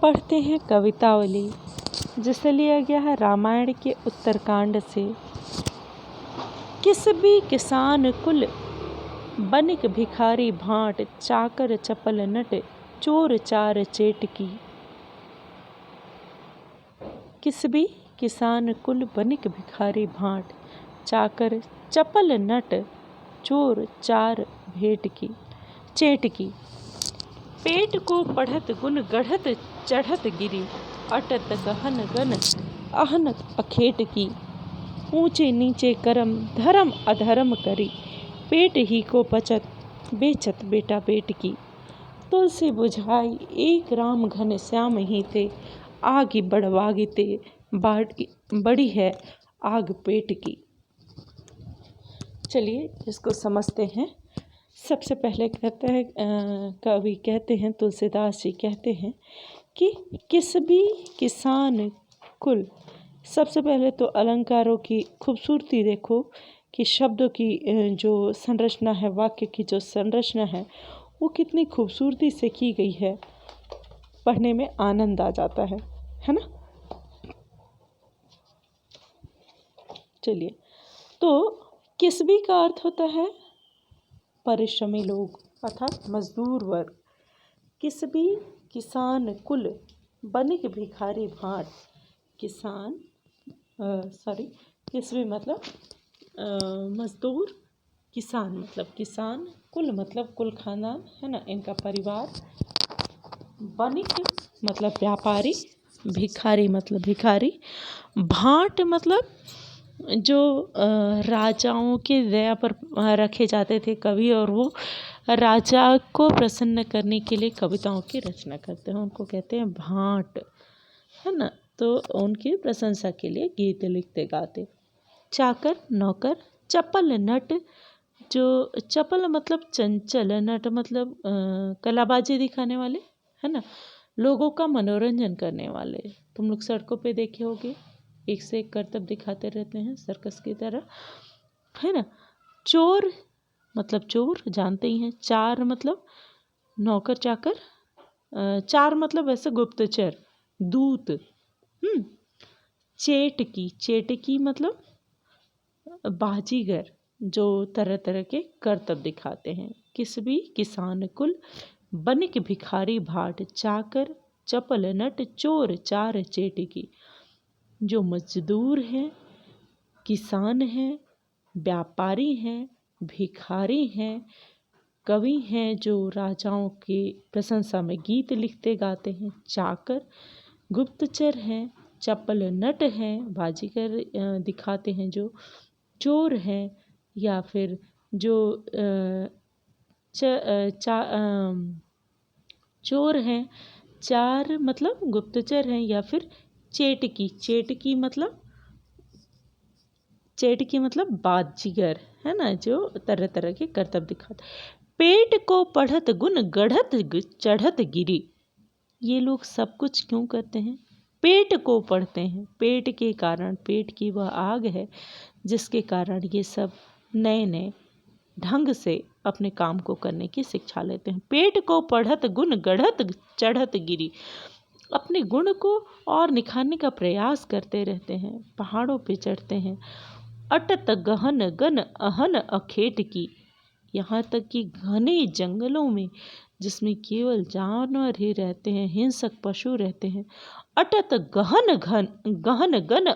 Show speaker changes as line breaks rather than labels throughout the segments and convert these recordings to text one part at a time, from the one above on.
पढ़ते हैं कवितावली, जिसे लिया गया है रामायण के उत्तरकांड से। किस भी किसान कुल बनिक भिखारी भांट, चाकर चपल नट चोर चार चेटकी। किस भी किसान कुल बनिक भिखारी भांट, चाकर चपल नट चोर चार चेटकी। पेट को पढ़त गुण गढ़त चढ़त गिरी, अटत गहन गन अहन अखेट की। ऊंचे नीचे करम धर्म अधर्म करी, पेट ही को बचत बेचत बेटा बेट की। तुलसी बुझाई एक राम घन श्याम ही थे, आग बढ़वागी ते बड़ी है आग पेट की। चलिए इसको समझते हैं। सबसे पहले कहते हैं, कवि कहते हैं, तुलसीदास जी कहते हैं कि किस भी किसान कुल। सबसे पहले तो अलंकारों की खूबसूरती देखो कि शब्दों की जो संरचना है, वाक्य की जो संरचना है वो कितनी खूबसूरती से की गई है, पढ़ने में आनंद आ जाता है ना। चलिए, तो किस भी का अर्थ होता है परिश्रमी लोग अर्थात मजदूर वर्ग। किस भी किसान कुल बनिक भिखारी भांट, किसान किस भी मतलब मजदूर, किसान मतलब किसान, कुल मतलब कुल खानदान है ना, इनका परिवार, बनिक मतलब व्यापारी, भिखारी मतलब भिखारी, भांट मतलब जो राजाओं के दया पर रखे जाते थे कवि, और वो राजा को प्रसन्न करने के लिए कविताओं की रचना करते हैं, उनको कहते हैं भांट, है ना। तो उनकी प्रशंसा के लिए गीत लिखते गाते। चाकर नौकर, चपल नट, जो चपल मतलब चंचल, नट मतलब कलाबाजी दिखाने वाले, है ना, लोगों का मनोरंजन करने वाले। तुम लोग सड़कों पे देखे होगे, एक से एक करतब दिखाते रहते हैं सर्कस की तरह, है ना। चोर मतलब चोर, जानते ही हैं। चार मतलब नौकर चाकर, चार मतलब वैसे गुप्तचर, दूत। चेटकी मतलब बाजीगर, जो तरह तरह के करतब दिखाते हैं। किस भी किसान कुल बनिक भिखारी भाट, चाकर चपल नट चोर चार चेटकी। जो मजदूर हैं, किसान हैं, व्यापारी हैं, भिखारी हैं, कवि हैं जो राजाओं की प्रशंसा में गीत लिखते गाते हैं, चाकर गुप्तचर हैं, चपल नट हैं, बाजीगर दिखाते हैं, जो चोर हैं या फिर जो चोर हैं, चार मतलब गुप्तचर हैं, या फिर चेटकी मतलब बाजीगर, है ना, जो तरह तरह के करतब दिखाते। पेट को पढ़त गुण गढ़त चढ़त गिरी। ये लोग सब कुछ क्यों करते हैं? पेट को पढ़ते हैं, पेट के कारण, पेट की वह आग है जिसके कारण ये सब नए नए ढंग से अपने काम को करने की शिक्षा लेते हैं। पेट को पढ़त गुण गढ़त चढ़त गिरी, अपने गुण को और निखारने का प्रयास करते रहते हैं, पहाड़ों पे चढ़ते हैं। अटत गहन गन अहन अखेट की, यहाँ तक कि घने जंगलों में जिसमें केवल जानवर ही रहते हैं, हिंसक पशु रहते हैं। अटत गहन गन,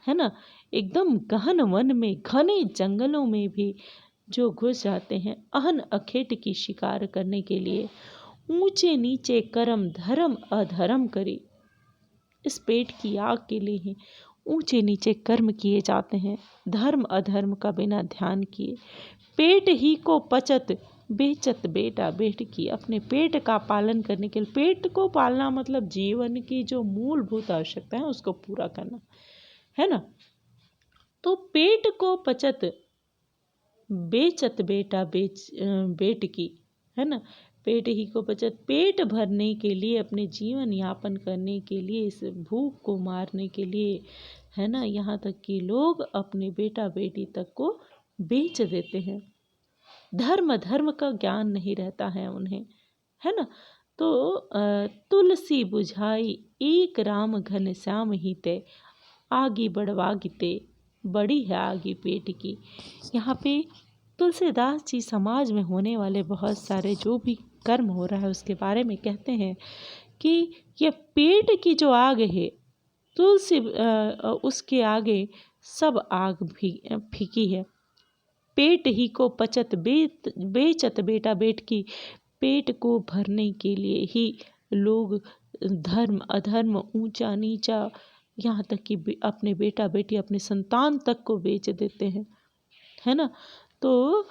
है ना, एकदम गहन वन में, घने जंगलों में भी जो घुस जाते हैं अहन अखेट की शिकार करने के लिए। ऊंचे नीचे करम धर्म अधर्म करी, इस पेट की आग के लिए ही ऊंचे नीचे कर्म किए जाते हैं, धर्म अधर्म का बिना ध्यान किए। पेट ही को पचत बेचत बेटा बेट की, अपने पेट का पालन करने के लिए, पेट को पालना मतलब जीवन की जो मूलभूत आवश्यकता है उसको पूरा करना, है ना। तो पेट को पचत बेचत बेटा बेट की, है ना, पेट ही को बचत, पेट भरने के लिए, अपने जीवन यापन करने के लिए, इस भूख को मारने के लिए, है ना, यहाँ तक कि लोग अपने बेटा बेटी तक को बेच देते हैं। धर्म का ज्ञान नहीं रहता है उन्हें, है ना। तो तुलसी बुझाई एक राम घन श्याम ही ते, आगे बढ़वागिते बड़ी है आगे पेट की। यहाँ पे तुलसीदास जी समाज में होने वाले बहुत सारे जो भी कर्म हो रहा है उसके बारे में कहते हैं कि ये पेट की जो आग है तुलसी उसके आगे सब आग फीकी है। पेट ही को पचत बेचत बेटा बेटकी, पेट को भरने के लिए ही लोग धर्म अधर्म ऊंचा नीचा यहाँ तक कि अपने बेटा बेटी अपने संतान तक को बेच देते हैं, है ना। तो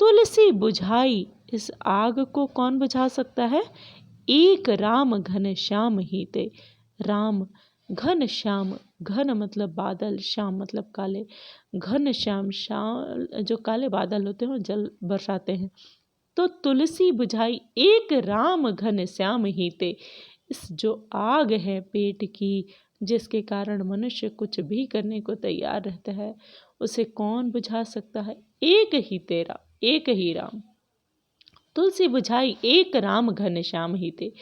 तुलसी बुझाई, इस आग को कौन बुझा सकता है? एक राम घन श्याम ही ते। राम घन श्याम, घन मतलब बादल, श्याम मतलब काले, घन श्याम श्याम जो काले बादल होते हैं जल बरसाते हैं। तो तुलसी बुझाई एक राम घन श्याम ही ते, इस जो आग है पेट की जिसके कारण मनुष्य कुछ भी करने को तैयार रहता है, उसे कौन बुझा सकता है? एक ही तेरा, एक ही राम। तुलसी बुझाई एक राम घन श्याम ही थे,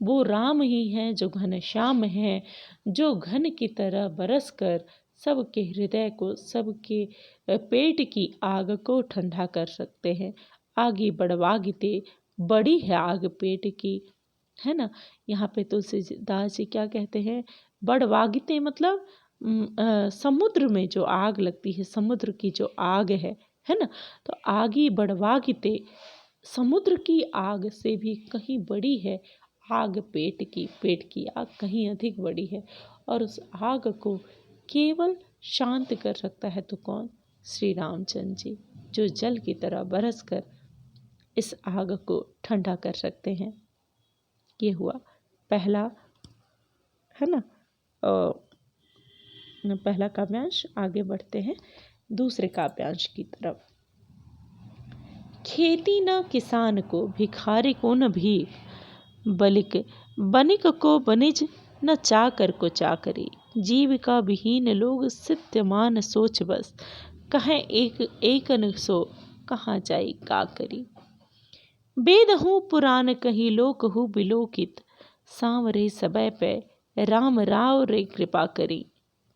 वो राम ही हैं जो घन श्याम हैं, जो घन की तरह बरस कर सबके हृदय को, सबके पेट की आग को ठंडा कर सकते हैं। आगे बढ़वागिते, बड़ी है आग पेट की, है ना। यहाँ पे तुलसीदास जी क्या कहते हैं? बढ़वागिते मतलब समुद्र में जो आग लगती है, समुद्र की जो आग है ना। तो आगे बढ़वागिते, समुद्र की आग से भी कहीं बड़ी है आग पेट की, पेट की आग कहीं अधिक बड़ी है। और उस आग को केवल शांत कर सकता है तो कौन? श्री रामचंद्र जी, जो जल की तरह बरस कर इस आग को ठंडा कर सकते हैं। ये हुआ पहला, है ना, पहला काव्यांश। आगे बढ़ते हैं दूसरे काव्यांश की तरफ। खेती न किसान को, भिखारी को न भीख, बनिक को बनिज, न चाकर को चाकरी। जीविका विहीन लोग सिद्धमान सोच बस, कहें एकन सो कहाँ जाई का करी। वेद हूँ पुराण कही लोक हूँ बिलोकित, सांवरे सबय पे राम राव रे कृपा करी।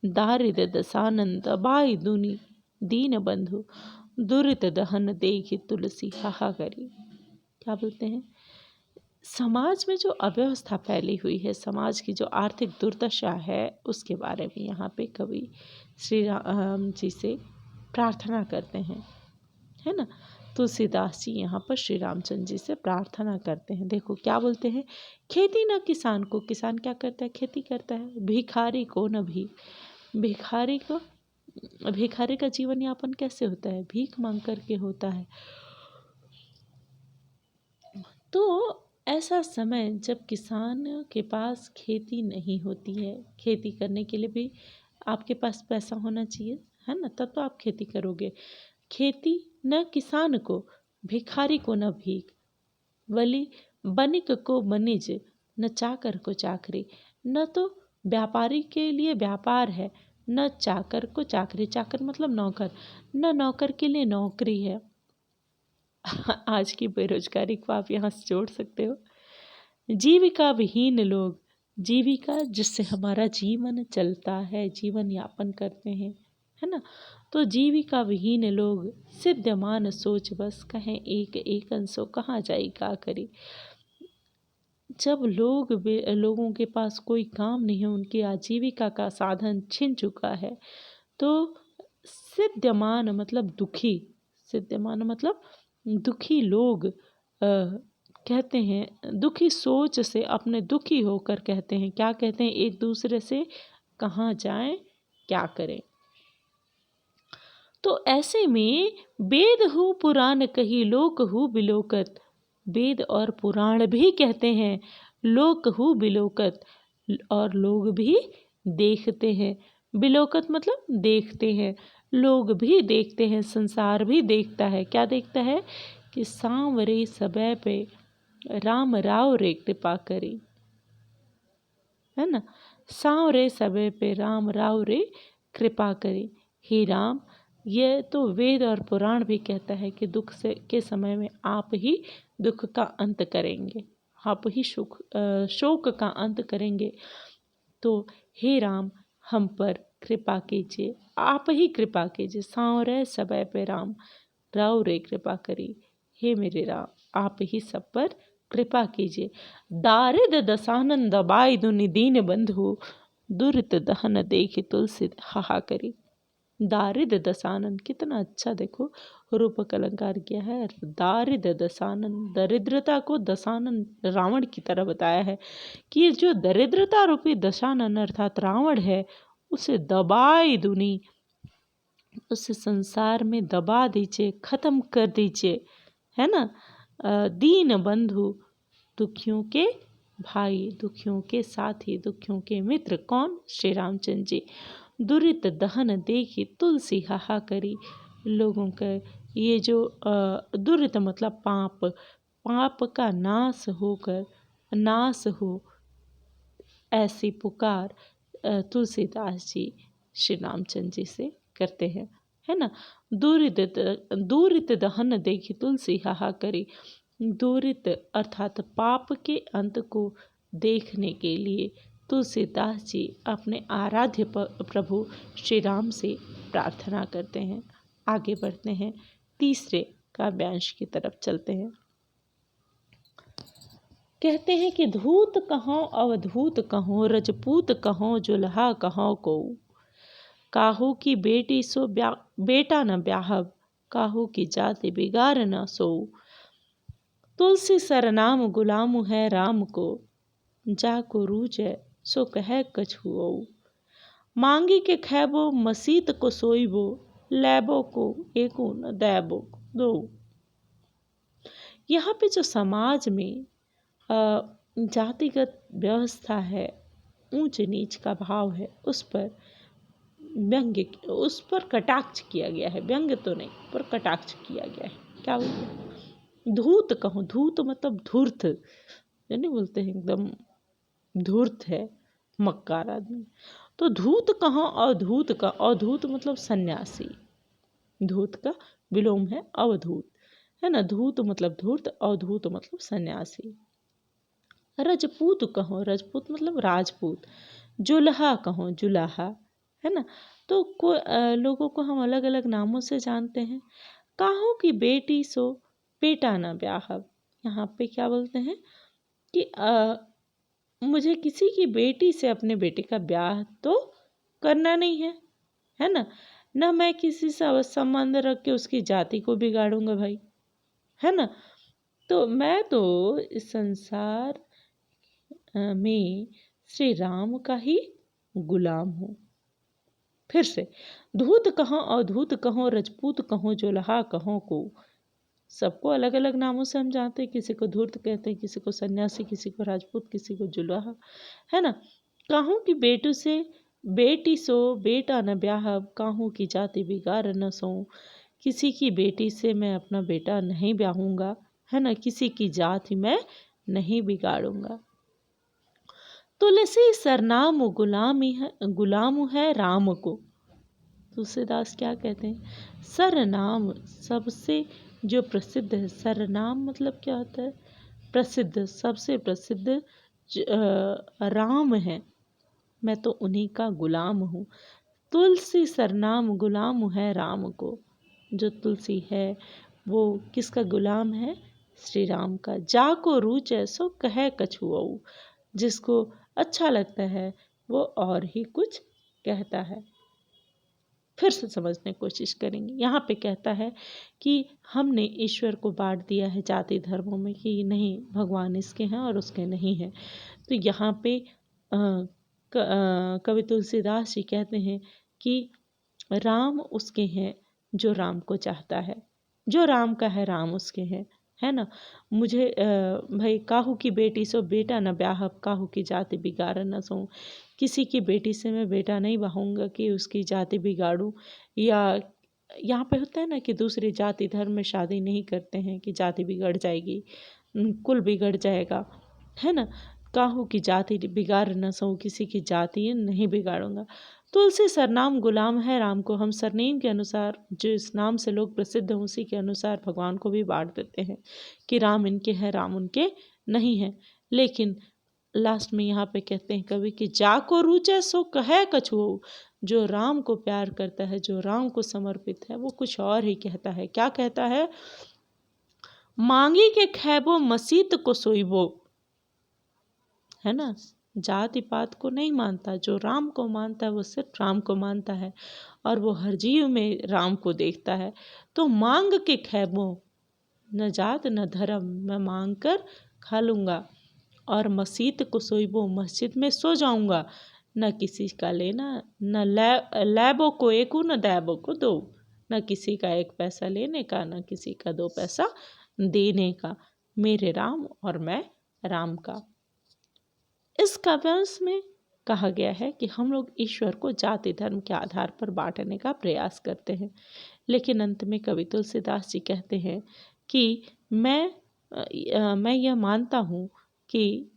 दारिद्र दशानंद बाई दुनी, दीन बंधु दुरित दहन देखी तुलसी हाहा करी। क्या बोलते हैं? समाज में जो अव्यवस्था फैली हुई है, समाज की जो आर्थिक दुर्दशा है, उसके बारे में यहाँ पे कवि श्री राम जी से प्रार्थना करते हैं, है ना। तुलसीदास जी यहाँ पर श्री रामचंद्र जी से प्रार्थना करते हैं। देखो क्या बोलते हैं? खेती न किसान को, किसान क्या करता है? खेती करता है। भिखारी को न भीख, भिखारी का जीवन यापन कैसे होता है? भीख मांग करके होता है। तो ऐसा समय जब किसान के पास खेती नहीं होती है, खेती करने के लिए भी आपके पास पैसा होना चाहिए, है ना, तब तो आप खेती करोगे। खेती न किसान को, भिखारी को न भीख, बनिक को बनिज, न चाकर को चाकरी। न तो व्यापारी के लिए व्यापार है, न चाकर को चाकरी, चाकर मतलब नौकर, न नौकर के लिए नौकरी है। आज की बेरोजगारी को आप यहाँ से जोड़ सकते हो। जीविका विहीन लोग, जीविका जिससे हमारा जीवन चलता है, जीवन यापन करते हैं, है ना। तो जीविका विहीन लोग सिद्धमान सोच बस, कहें एक अंशो कहाँ जाई का करी। जब लोगों के पास कोई काम नहीं है, उनकी आजीविका का साधन छिन चुका है, तो सिद्धमान मतलब दुखी, सिद्धमान मतलब दुखी लोग कहते हैं, दुखी सोच से, अपने दुखी होकर कहते हैं, क्या कहते हैं एक दूसरे से? कहाँ जाएं, क्या करें। तो ऐसे में वेद हूँ पुराण कही लोक हूँ बिलोकत, वेद और पुराण भी कहते हैं लोक हूँ बिलोकत, और लोग भी देखते हैं। बिलोकत मतलब देखते हैं, लोग भी देखते हैं, संसार भी देखता है। क्या देखता है? कि सांवरे सबय पे राम राव रे कृपा करी, है ना। सांवरे सबय पे राम राव रे कृपा करी। हे राम, ये तो वेद और पुराण भी कहता है कि दुख से के समय में आप ही दुख का अंत करेंगे, आप ही शोक का अंत करेंगे। तो हे राम हम पर कृपा कीजिए, आप ही कृपा कीजिए। सांवरे समय पे राम राव रे कृपा करी। हे मेरे राम आप ही सब पर कृपा कीजिए। दारिद दसानन दबाई दुनि दीन बंधु, दुरित दहन देखी तुलसी हाहा करी। दारिद दसानन, कितना अच्छा देखो रूपक अलंकार किया है। दारिद दसानन, दरिद्रता को दसानन रावण की तरह बताया है कि ये जो दरिद्रता रूपी दशानन अर्थात रावण है उसे दबाई दुनी, उसे संसार में दबा दीजिए, खत्म कर दीजिए, है ना। दीन बंधु, दुखियों के भाई, दुखियों के साथी, दुखियों के मित्र, कौन? श्री रामचंद्र जी। दुरित दहन देखी तुलसी हाहा करी। लोगों का ये जो दुरित मतलब पाप, पाप का नाश होकर नाश हो, ऐसी पुकार तुलसीदास जी श्री रामचंद्र जी से करते हैं, है ना। दूरित दहन देखी तुलसी हाहा करी। दूरित अर्थात पाप के अंत को देखने के लिए तुलसीदास जी अपने आराध्य प्रभु श्री राम से प्रार्थना करते हैं। आगे बढ़ते हैं, तीसरे काव्यांश की तरफ चलते हैं। कहते हैं कि धूत कहो अवधूत कहो, रजपूत कहो जुल्हा कहो को, काहू की बेटी सो बेटा न ब्याहब, काहू की जाति बिगाड़ न सो। तुलसी सरनाम गुलाम है राम को, जाको रूजै सो कह कछुओ। मांगी के खैबो मसीत को सोइबो, लैबो को एको न दैबो दो। यहाँ पे जो समाज में जातिगत व्यवस्था है, ऊंच नीच का भाव है, उस पर व्यंग्य, उस पर कटाक्ष किया गया है। व्यंग्य तो नहीं, पर कटाक्ष किया गया है। क्या बोलते हैं? धूत कहो, धूत मतलब धूर्त, यानी बोलते हैं एकदम धूर्त है, मक्कार आदमी। तो धूत कहो अवधूत का, अवधूत मतलब सन्यासी, धूत का विलोम है अवधूत, है ना। धूत मतलब धूर्त, अवधूत मतलब सन्यासी। रजपूत कहो, रजपूत मतलब राजपूत। जुल्हा कहो, जुलाहा, है ना। तो लोगों को हम अलग अलग नामों से जानते हैं। काहू की बेटी सो बेटा न ब्याहब, यहाँ पे क्या बोलते हैं कि मुझे किसी की बेटी से अपने बेटे का ब्याह तो करना नहीं है, है ना। न मैं किसी से संबंध रख के उसकी जाति को बिगाड़ूंगा भाई, है ना। तो मैं तो इस संसार में श्री राम का ही गुलाम हूँ। फिर से, धूत कहो अवधूत कहो, रजपूत कहो जुल्हा कहो को, सबको अलग अलग नामों से हम जानते हैं। किसी को धूर्त कहते हैं, किसी को सन्यासी, किसी को राजपूत, किसी को जुल्हा, है ना। काहू की बेटू से बेटी सो बेटा न ब्याहब, काहू की जाति बिगाड़ न सो। किसी की बेटी से मैं अपना बेटा नहीं ब्याहूंगा, है ना। किसी की जाति मैं नहीं बिगाड़ूंगा। तुलसी सरनाम गुलाम है राम को। तुलसीदास क्या कहते हैं? सरनाम सबसे जो प्रसिद्ध है, सरनाम मतलब क्या होता है? प्रसिद्ध, सबसे प्रसिद्ध राम है, मैं तो उन्हीं का गुलाम हूँ। तुलसी सरनाम गुलाम है राम को। जो तुलसी है वो किसका गुलाम है? श्री राम का। जाको रूचै सो कहे कछुओ, जिसको अच्छा लगता है वो और ही कुछ कहता है। फिर से समझने की कोशिश करेंगे। यहाँ पे कहता है कि हमने ईश्वर को बांट दिया है जाति धर्मों में, कि नहीं भगवान इसके हैं और उसके नहीं हैं। तो यहाँ पे कवि तुलसीदास जी कहते हैं कि राम उसके हैं जो राम को चाहता है, जो राम का है राम उसके हैं, है ना। मुझे भाई काहू की बेटी सो बेटा न ब्याहब, काहू की जाति बिगाड़ न सो। किसी की बेटी से मैं बेटा नहीं बहाऊंगा कि उसकी जाति बिगाड़ूं, या यहाँ पे होता है ना कि दूसरी जाति धर्म में शादी नहीं करते हैं कि जाति बिगड़ जाएगी, कुल बिगड़ जाएगा, है ना। काहू की जाति बिगाड़ न सो, किसी की जाति नहीं बिगाड़ूंगा। तुलसी सरनाम गुलाम है राम को। हम सरनेम के अनुसार, जो इस नाम से लोग प्रसिद्ध हैं उसी के अनुसार भगवान को भी बांट देते हैं कि राम इनके हैं, राम उनके नहीं हैं। लेकिन लास्ट में यहाँ पे कहते हैं कवि कि जाको रुचे सो कहे कछु। जो राम को प्यार करता है, जो राम को समर्पित है, वो कुछ और ही कहता है। क्या कहता है? मांगी के खैबो मसीत को सोइबो, है ना। जाति पात को नहीं मानता, जो राम को मानता है वो सिर्फ राम को मानता है और वो हर जीव में राम को देखता है। तो मांग के खैबो, न जात न धर्म, मैं मांग कर खा लूँगा, और मसीत को सोइबो, मस्जिद में सो जाऊँगा, न किसी का लेना, न लैबो को एकू न दैबो को दो, न किसी का एक पैसा लेने का, न किसी का दो पैसा देने का, मेरे राम और मैं राम का। इस काव्यांश में कहा गया है कि हम लोग ईश्वर को जाति धर्म के आधार पर बांटने का प्रयास करते हैं, लेकिन अंत में कवि तुलसीदास जी कहते हैं कि मैं यह मानता हूँ कि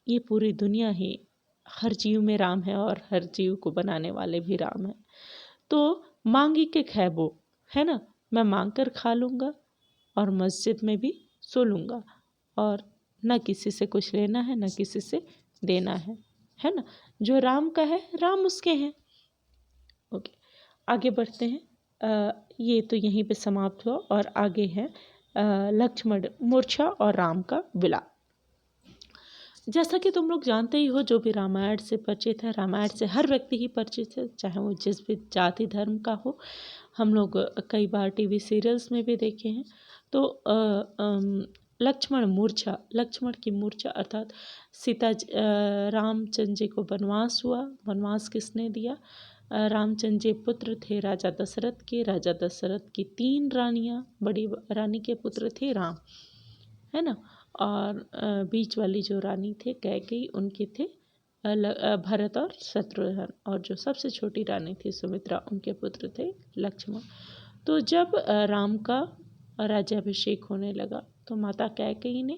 ये पूरी दुनिया ही हर जीव में राम है और हर जीव को बनाने वाले भी राम है। तो मांगी के खैबो, है ना, मैं मांग कर खा लूँगा और मस्जिद में भी सो लूँगा, और न किसी से कुछ लेना है न किसी से देना है ना। जो राम का है राम उसके हैं। ओके, आगे बढ़ते हैं। ये तो यहीं पे समाप्त हुआ और आगे है लक्ष्मण मूर्छा और राम का विलाप। जैसा कि तुम लोग जानते ही हो, जो भी रामायण से परिचित है, रामायण से हर व्यक्ति ही परिचित है, चाहे वो जिस भी जाति धर्म का हो। हम लोग कई बार टीवी सीरियल्स में भी देखे हैं। तो लक्ष्मण मूर्छा, लक्ष्मण की मूर्छा अर्थात रामचंद्र जी को वनवास हुआ। वनवास किसने दिया? रामचंद्र जी पुत्र थे राजा दशरथ के। राजा दशरथ की 3 रानियाँ, बड़ी रानी के पुत्र थे राम, है ना, और बीच वाली जो रानी थे कैकेयी, उनके थे भरत और शत्रुघ्न, और जो सबसे छोटी रानी थी सुमित्रा, उनके पुत्र थे लक्ष्मण। तो जब राम का राज्याभिषेक होने लगा तो माता कैकेयी ने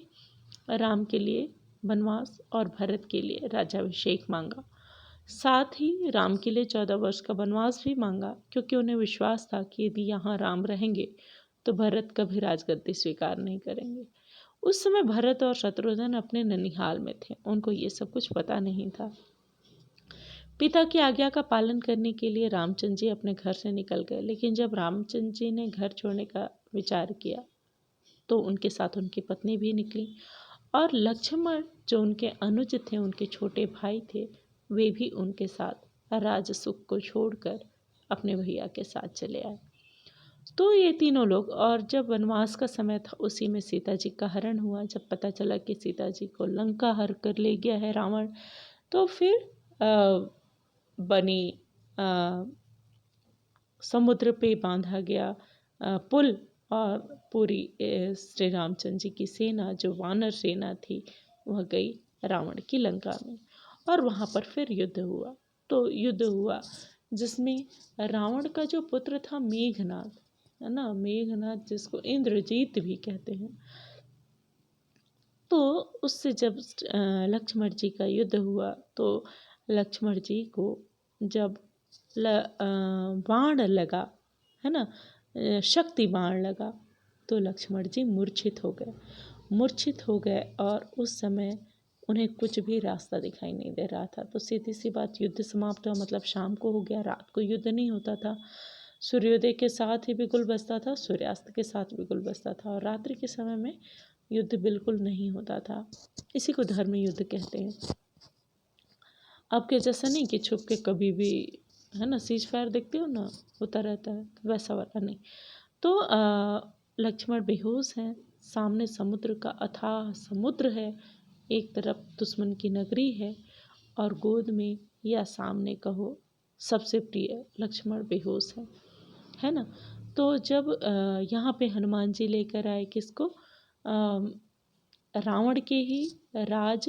राम के लिए वनवास और भरत के लिए राज्याभिषेक मांगा। साथ ही राम के लिए 14 वर्ष का वनवास भी मांगा, क्योंकि उन्हें विश्वास था कि यदि यहाँ राम रहेंगे तो भरत कभी राजगद्दी स्वीकार नहीं करेंगे। उस समय भरत और शत्रुघ्न अपने ननिहाल में थे, उनको ये सब कुछ पता नहीं था। पिता की आज्ञा का पालन करने के लिए रामचंद्र जी अपने घर से निकल गए, लेकिन जब रामचंद्र जी ने घर छोड़ने का विचार किया तो उनके साथ उनकी पत्नी भी निकली, और लक्ष्मण जो उनके अनुज थे, उनके छोटे भाई थे, वे भी उनके साथ राज सुख को छोड़कर अपने भैया के साथ चले आए। तो ये तीनों लोग, और जब वनवास का समय था उसी में सीता जी का हरण हुआ। जब पता चला कि सीता जी को लंका हर कर ले गया है रावण, तो फिर बनी समुद्र पे बांधा गया पुल, और पूरी श्री रामचंद्र जी की सेना, जो वानर सेना थी, वह गई रावण की लंका में, और वहाँ पर फिर युद्ध हुआ। तो युद्ध हुआ जिसमें रावण का जो पुत्र था मेघनाद, है ना, मेघनाद जिसको इंद्रजीत भी कहते हैं, तो उससे जब लक्ष्मण जी का युद्ध हुआ तो लक्ष्मण जी को जब बाण लगा, है ना, शक्ति बाण लगा, तो लक्ष्मण जी मूर्छित हो गए और उस समय उन्हें कुछ भी रास्ता दिखाई नहीं दे रहा था। तो सीधी सी बात, युद्ध समाप्त हुआ, मतलब शाम को हो गया। रात को युद्ध नहीं होता था, सूर्योदय के साथ ही बिल्कुल बजता था, सूर्यास्त के साथ बिल्कुल बजता था, और रात्रि के समय में युद्ध बिल्कुल नहीं होता था। इसी को धर्म युद्ध कहते हैं। आपके जैसा नहीं कि छुप के कभी भी, है ना, सीज फायर देखते हो ना, होता रहता है, वैसा वाला नहीं। तो लक्ष्मण बेहोश हैं, सामने समुद्र का अथाह समुद्र है, एक तरफ दुश्मन की नगरी है, और गोद में या सामने कहो सबसे प्रिय लक्ष्मण बेहोश है ना। तो जब यहाँ पे हनुमान जी लेकर आए किसको? रावण के ही राज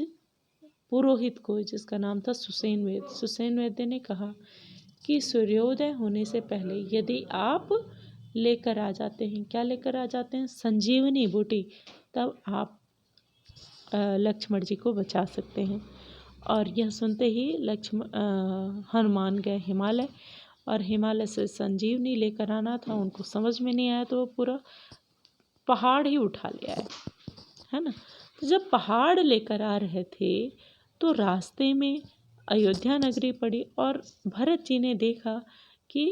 पुरोहित को, जिसका नाम था सुसेनवेद। सुसेनवेद ने कहा कि सूर्योदय होने से पहले यदि आप लेकर आ जाते हैं, क्या लेकर आ जाते हैं? संजीवनी बूटी, तब आप लक्ष्मण जी को बचा सकते हैं। और यह सुनते ही हनुमान गए हिमालय, और हिमालय से संजीवनी लेकर आना था, उनको समझ में नहीं आया तो वो पूरा पहाड़ ही उठा ले आए, है ना। जब पहाड़ लेकर आ रहे थे तो रास्ते में अयोध्या नगरी पड़ी और भरत जी ने देखा कि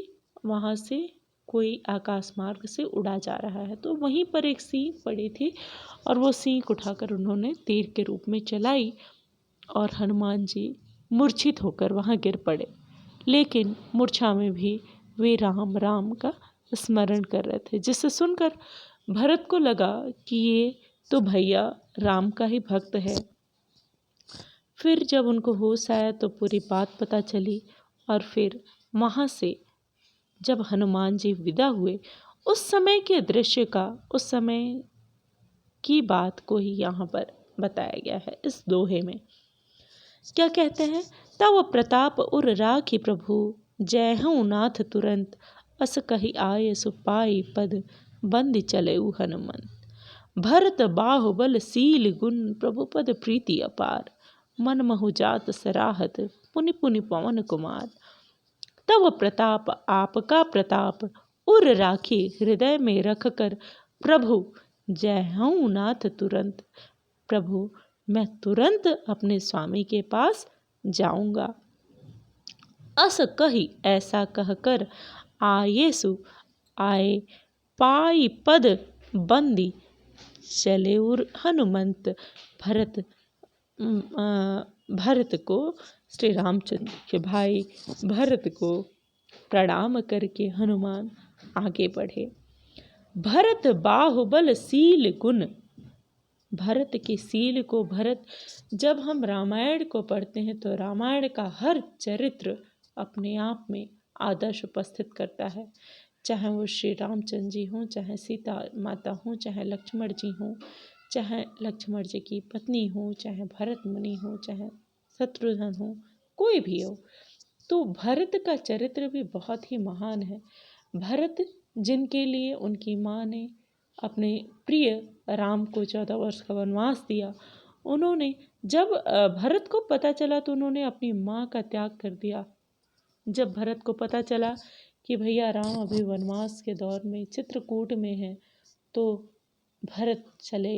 वहाँ से कोई आकाश मार्ग से उड़ा जा रहा है। तो वहीं पर एक सींग पड़ी थी और वो सींग उठाकर उन्होंने तीर के रूप में चलाई और हनुमान जी मूर्छित होकर वहाँ गिर पड़े। लेकिन मूर्छा में भी वे राम राम का स्मरण कर रहे थे, जिसे सुनकर भरत को लगा कि ये तो भैया राम का ही भक्त है। फिर जब उनको होश आया तो पूरी बात पता चली और फिर वहाँ से जब हनुमान जी विदा हुए, उस समय के दृश्य का, उस समय की बात को ही यहाँ पर बताया गया है इस दोहे में। क्या कहते हैं? तव प्रताप उर राखी प्रभु, जय हूँ नाथ तुरंत, अस कही आये सुपाई पद, बंद चले हनुमंत। भरत बाहुबल सील गुण, प्रभु पद प्रीति अपार, मन महु जात सराहत, पुनि पुनि पवन कुमार। तव प्रताप आपका प्रताप, उर राखी हृदय में रख कर, प्रभु जय हूँ नाथ तुरंत। प्रभु मैं तुरंत अपने स्वामी के पास जाऊंगा। अस कही ऐसा कहकर, आये आए पाई पद बंदी, चले उर हनुमंत। भरत को, श्री रामचंद्र के भाई भरत को प्रणाम करके हनुमान आगे बढ़े। भरत बाहुबल सील गुण, भरत के सील को, भरत, जब हम रामायण को पढ़ते हैं तो रामायण का हर चरित्र अपने आप में आदर्श उपस्थित करता है। चाहे वो श्री रामचंद्र जी हों, चाहे सीता माता हों, चाहे लक्ष्मण जी हों, चाहे लक्ष्मण जी की पत्नी हो, चाहे भरत मुनि हो, चाहे शत्रुघ्न हो, कोई भी हो, तो भरत का चरित्र भी बहुत ही महान है। भरत जिनके लिए उनकी माँ ने अपने प्रिय राम को 14 वर्ष का वनवास दिया, उन्होंने जब भरत को पता चला तो उन्होंने अपनी माँ का त्याग कर दिया। जब भरत को पता चला कि भैया राम अभी वनवास के दौर में चित्रकूट में है, तो भरत चले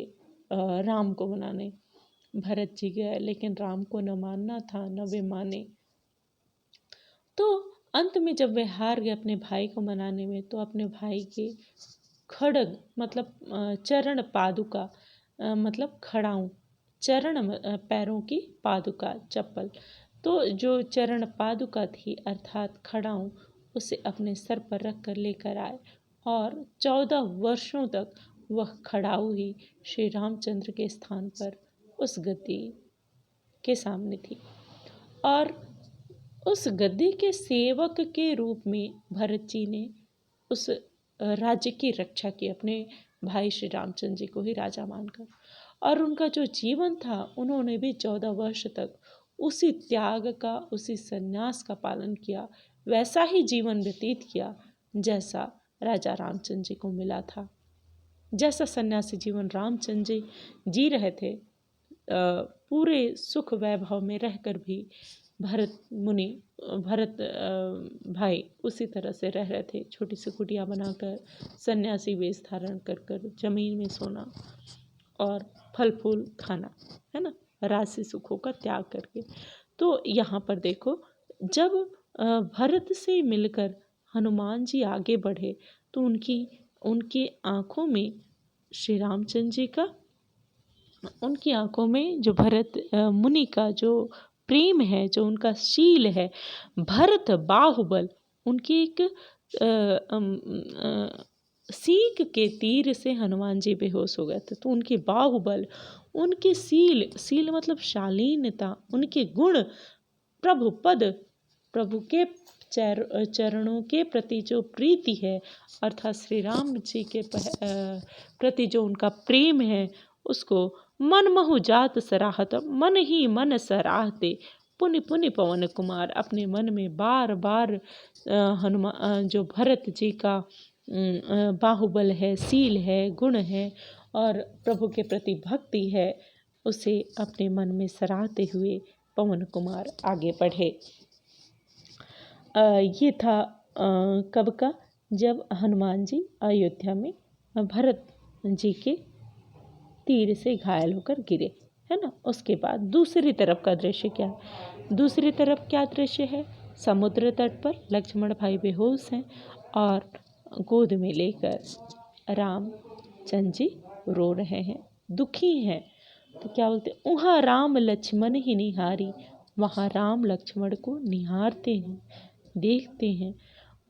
राम को मनाने। भरत जी गए, लेकिन राम को न मानना था, न वे माने। तो अंत में जब वे हार गए अपने भाई को मनाने में, तो अपने भाई के खड़ग मतलब चरण पादुका, मतलब खड़ाऊं, चरण पैरों की पादुका चप्पल, तो जो चरण पादुका थी अर्थात खड़ाऊं, उसे अपने सर पर रख कर लेकर आए और 14 वर्षों तक वह खड़ाऊ ही श्री रामचंद्र के स्थान पर उस गद्दी के सामने थी। और उस गद्दी के सेवक के रूप में भरत जी ने उस राज्य की रक्षा की, अपने भाई श्री रामचंद्र जी को ही राजा मानकर। और उनका जो जीवन था, उन्होंने भी 14 वर्ष तक उसी त्याग का, उसी संन्यास का पालन किया, वैसा ही जीवन व्यतीत किया जैसा राजा रामचंद्र जी को मिला था। जैसा सन्यासी जीवन रामचंद्र जी जी रहे थे, पूरे सुख वैभव में रहकर भी भरत मुनि, भरत भाई उसी तरह से रह रहे थे, छोटी सी कुटिया बनाकर, सन्यासी वेश धारण कर कर, जमीन में सोना और फल फूल खाना, है ना, राजसी सुखों का त्याग करके। तो यहाँ पर देखो, जब भरत से मिलकर हनुमान जी आगे बढ़े तो उनकी आँखों में श्री रामचंद्र जी का, उनकी आंखों में जो भरत मुनि का जो प्रेम है, जो उनका शील है, भरत बाहुबल, उनकी एक सीख के तीर से हनुमान जी बेहोश हो गए थे, तो उनके बाहुबल, उनके सील मतलब शालीनता, उनके गुण, प्रभु पद, प्रभु के चरणों के प्रति जो प्रीति है, अर्थात श्री राम जी के प्रति जो उनका प्रेम है, उसको मन महु जात सराहत, मन ही मन सराहते, पुनि पुनि पवन कुमार, अपने मन में बार बार हनुमान जो भरत जी का बाहुबल है, सील है, गुण है और प्रभु के प्रति भक्ति है, उसे अपने मन में सराहते हुए पवन कुमार आगे बढ़े। ये था कब का, जब हनुमान जी अयोध्या में भरत जी के तीर से घायल होकर गिरे, है ना। उसके बाद दूसरी तरफ का दृश्य क्या है? दूसरी तरफ क्या दृश्य है? समुद्र तट पर लक्ष्मण भाई बेहोश हैं और गोद में लेकर रामचंद्र जी रो रहे हैं, दुखी हैं। तो क्या बोलते? उहाँ राम लक्ष्मण ही निहारी, वहाँ राम लक्ष्मण को निहारते हैं, देखते हैं।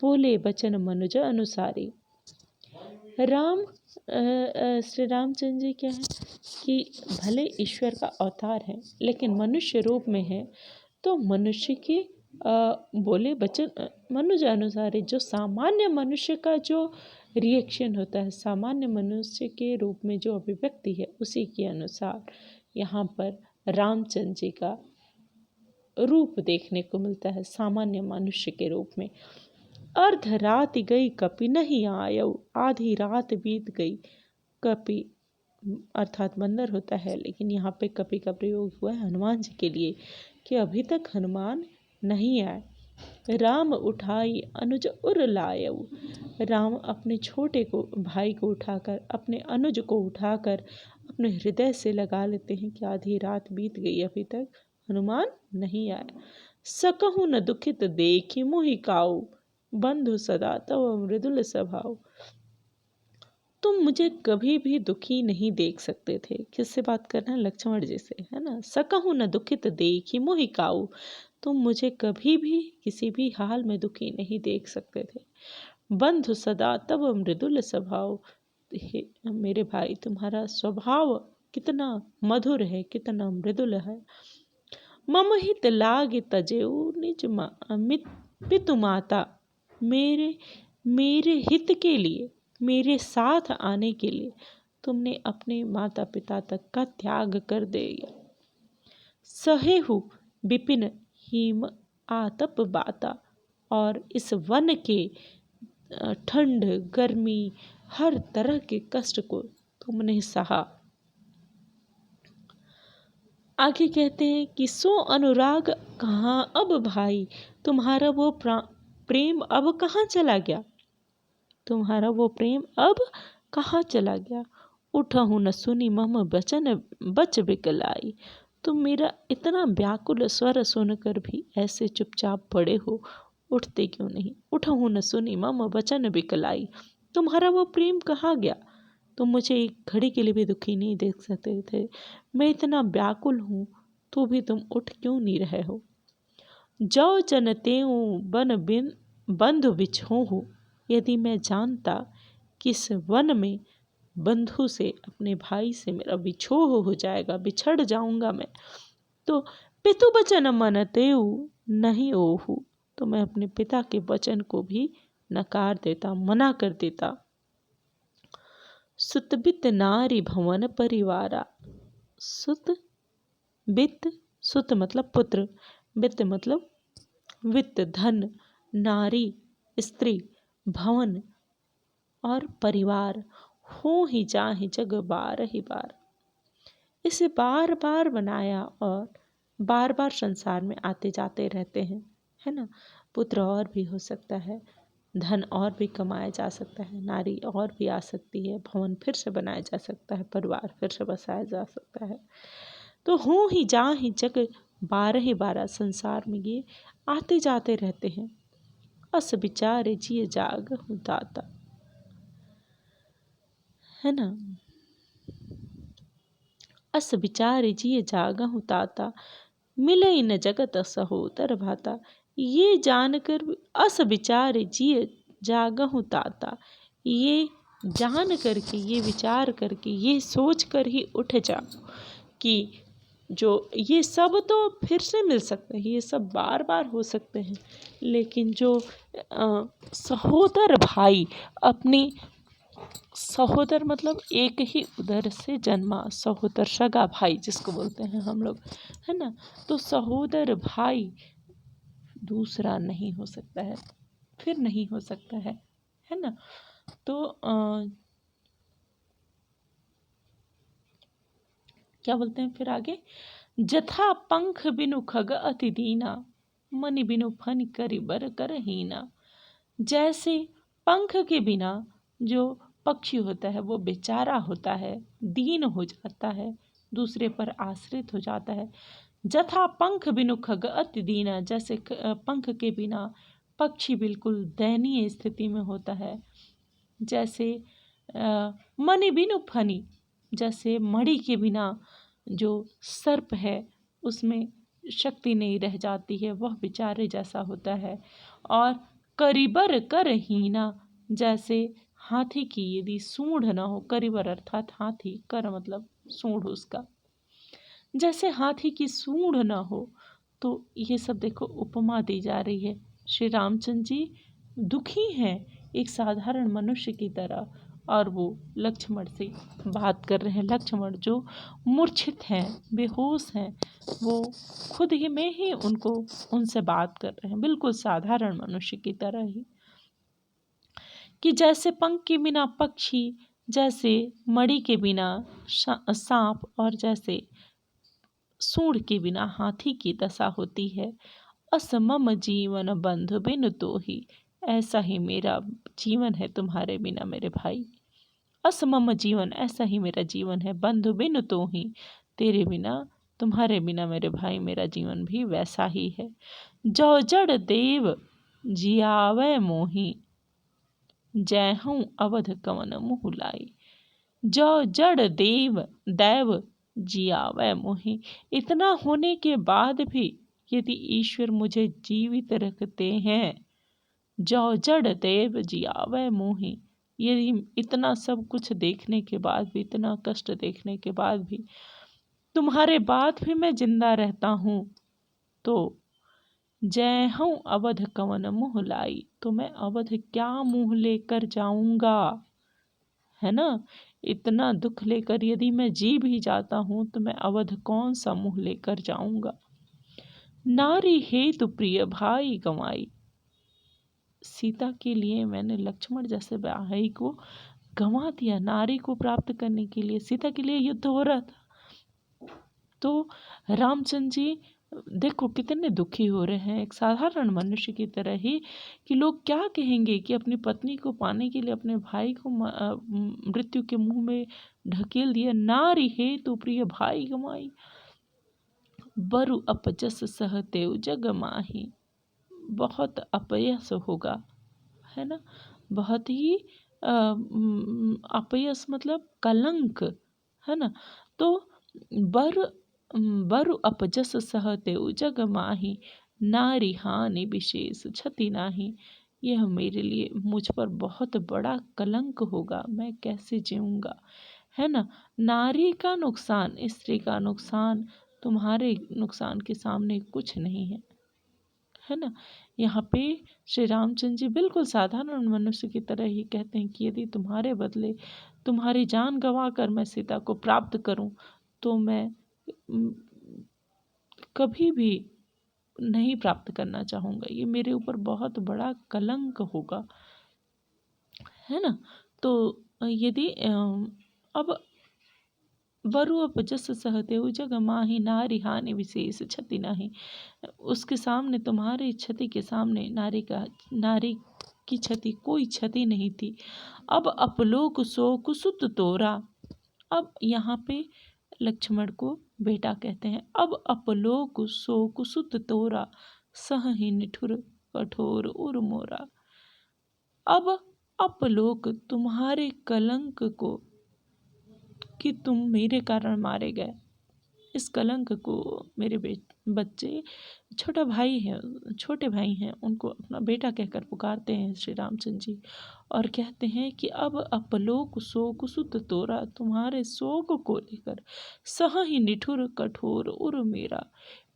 बोले बचन मनुज अनुसारी। श्री रामचंद्र जी क्या है कि भले ईश्वर का अवतार है लेकिन मनुष्य रूप में है, तो मनुष्य के बोले बचन मनुज अनुसारी, जो सामान्य मनुष्य का जो रिएक्शन होता है, सामान्य मनुष्य के रूप में जो अभिव्यक्ति है, उसी के अनुसार यहाँ पर रामचंद्र जी का रूप देखने को मिलता है, सामान्य मनुष्य के रूप में। अर्ध रात गई कपि नहीं आयो, आधी रात बीत गई। कपि अर्थात बंदर होता है, लेकिन यहाँ पे कपि का प्रयोग हुआ है हनुमान जी के लिए कि अभी तक हनुमान नहीं आए। राम उठाई अनुज उर लायऊ, राम अपने छोटे को भाई को उठाकर, अपने अनुज को उठाकर अपने हृदय से लगा लेते हैं कि आधी रात बीत गई, अभी तक हनुमान नहीं आया। सकहु न दुखित देखि मोहि काऊ, बंधु सदा तव मृदुल स्वभाव। तुम मुझे कभी भी दुखी नहीं देख सकते थे। किससे बात करना है? लक्ष्मण जी से, है ना। सकहु न दुखित देखि मोहि काऊ, तुम मुझे कभी भी किसी भी हाल में दुखी नहीं देख सकते थे। बंधु सदा तब मृदुल स्वभाव, मेरे भाई तुम्हारा स्वभाव कितना मधुर है, कितना मृदुल है। मम हित लाग तजेऊ निज पितु माता, मेरे हित के लिए, मेरे साथ आने के लिए तुमने अपने माता पिता तक का त्याग कर दिया। सहेहु विपिन हिम आतप बाता, और इस वन के ठंड गर्मी हर तरह के कष्ट को तुमने सहा। आगे कहते हैं कि सो अनुराग कहाँ अब भाई, तुम्हारा वो प्रेम अब कहाँ चला गया, तुम्हारा वो प्रेम अब कहाँ चला गया। उठहु न सुनी मम बचन बच बिकलाई, तुम मेरा इतना व्याकुल स्वर सुनकर भी ऐसे चुपचाप पड़े हो, उठते क्यों नहीं। उठहु न सुनी मम बचन बिकलाई, तुम्हारा वो प्रेम कहाँ गया, तुम मुझे एक घड़ी के लिए भी दुखी नहीं देख सकते थे। मैं इतना व्याकुल हूँ तो भी तुम उठ क्यों नहीं रहे हो। जो जनते बन बिन बंधु बिछोहु, यदि मैं जानता कि इस वन में बंधु से, अपने भाई से मेरा बिछोह हो जाएगा, बिछड़ जाऊंगा मैं, तो पितु वचन मनतेऊ नहीं ओहु, तो मैं अपने पिता के वचन को भी नकार देता, मना कर देता। सुत बित नारी भवन परिवारा, सुत बित, सुत मतलब पुत्र, वित्त मतलब वित्त धन, नारी स्त्री, भवन और परिवार, हो ही जाहि जग बार ही बार। इसे बार बार बनाया और बार बार संसार में आते जाते रहते हैं, है ना। पुत्र और भी हो सकता है, धन और भी कमाया जा सकता है, नारी और भी आ सकती है, भवन फिर से बनाया जा सकता है, परिवार फिर से बसाया जा सकता है। तो हो ही जा ही जग 12 संसार में ये आते जाते रहते हैं। अस विचारे जिए जाग दाता, है ना। अस विचारे जिए जागहु ताता, मिलई न जगत सहोदर भाता। ये जानकर, अस विचारे जिए जागहु ताता, ये जान करके, ये विचार करके, ये सोच कर ही उठ जाओ कि जो ये सब तो फिर से मिल सकते हैं, ये सब बार बार हो सकते हैं, लेकिन जो सहोदर भाई, अपनी सहोदर मतलब एक ही उदर से जन्मा, सहोदर सगा भाई जिसको बोलते हैं हम लोग, है ना। तो सहोदर भाई दूसरा नहीं हो सकता है, फिर नहीं हो सकता है ना। तो क्या बोलते हैं फिर आगे, जथा पंख बिनु खग अति दीना, मनि बिनु फन करि बर कर हीना। जैसे पंख के बिना जो पक्षी होता है वो बेचारा होता है, दीन हो जाता है, दूसरे पर आश्रित हो जाता है। जथा पंख बिनु खग अति दीना, जैसे पंख के बिना पक्षी बिल्कुल दयनीय स्थिति में होता है। जैसे मणि बिनु फनी, जैसे मणि के बिना जो सर्प है उसमें शक्ति नहीं रह जाती है, वह बेचारे जैसा होता है। और करिबर कर हीना, जैसे हाथी की यदि सूंड ना हो, करिबर अर्थात हाथी, कर मतलब सूंड उसका, जैसे हाथी की सूंड ना हो। तो ये सब देखो उपमा दी जा रही है। श्री रामचंद्र जी दुखी हैं एक साधारण मनुष्य की तरह, और वो लक्ष्मण से बात कर रहे हैं। लक्ष्मण जो मूर्छित हैं, बेहोश हैं, वो खुद ही में ही उनसे बात कर रहे हैं, बिल्कुल साधारण मनुष्य की तरह ही। कि जैसे पंख के बिना पक्षी, जैसे मणि के बिना सांप, और जैसे सूंड के बिना हाथी की दशा होती है। असमम जीवन बंधु बिनु तोहि, ऐसा ही मेरा जीवन है तुम्हारे बिना मेरे भाई। असमम जीवन, ऐसा ही मेरा जीवन है, बंधु बिनु तोहि, तेरे बिना, तुम्हारे बिना मेरे भाई मेरा जीवन भी वैसा ही है। जो जड़ देव जियावै मोहि, जय हूँ अवध कवन मुँह लाई। जो जड़ दैव जियावै मोहि, इतना होने के बाद भी यदि ईश्वर मुझे जीवित रखते हैं, जो जड़ देव जियावै मोहि, यदि इतना सब कुछ देखने के बाद भी, इतना कष्ट देखने के बाद भी, तुम्हारे बाद भी मैं जिंदा रहता हूँ, तो जय हूँ अवध कवन मुँह लाई, तो मैं अवध क्या मुँह लेकर जाऊंगा, है ना। इतना दुख लेकर यदि मैं जी भी जाता हूँ तो मैं अवध कौन सा मुँह लेकर जाऊंगा। नारी हेतु प्रिय भाई गंवाई, सीता के लिए मैंने लक्ष्मण जैसे भाई को गंवा दिया। नारी को प्राप्त करने के लिए सीता के लिए युद्ध हो रहा था, तो रामचंद्र जी देखो कितने दुखी हो रहे हैं, एक साधारण मनुष्य की तरह ही, कि लोग क्या कहेंगे कि अपनी पत्नी को पाने के लिए अपने भाई को मृत्यु के मुंह में ढकेल दिया। नारी हेतु प्रिय भाई गंवाई, बरु अपजस सहतेउ जग माही, बहुत अपयस होगा, है ना, बहुत ही अपयस मतलब कलंक, है ना। तो बरु अपजस सहतेउ जग माही, नारी हानि विशेष क्षति नाही, यह मेरे लिए मुझ पर बहुत बड़ा कलंक होगा, मैं कैसे जीऊँगा, है ना। नारी का नुकसान, स्त्री का नुकसान तुम्हारे नुकसान के सामने कुछ नहीं है ना। यहाँ पे श्री रामचंद्र जी बिल्कुल साधारण मनुष्य की तरह ही कहते हैं कि यदि तुम्हारे बदले तुम्हारी जान गंवा कर मैं सीता को प्राप्त करूं, तो मैं कभी भी नहीं प्राप्त करना चाहूँगा, ये मेरे ऊपर बहुत बड़ा कलंक होगा, है ना। तो यदि अब बरु अपजस सहतेउ जग माही, नारी हानि विशेष क्षति नाही, उसके सामने, तुम्हारी क्षति के सामने नारी की क्षति कोई क्षति नहीं थी। अब अपलोक शोक सुत तोरा, अब यहाँ पे लक्ष्मण को बेटा कहते हैं। अब अपलोक शोक सुत तोरा, सहहि निठुर कठोर उर मोरा। अब अपलोक, तुम्हारे कलंक को, कि तुम मेरे कारण मारे गए, इस कलंक को मेरे बच्चे, छोटे भाई हैं, उनको अपना बेटा कहकर पुकारते हैं श्री रामचंद्र जी, और कहते हैं कि अब अपलोक शोक सुत तोरा, तुम्हारे शोक को लेकर, सहहि निठुर कठोर उर मेरा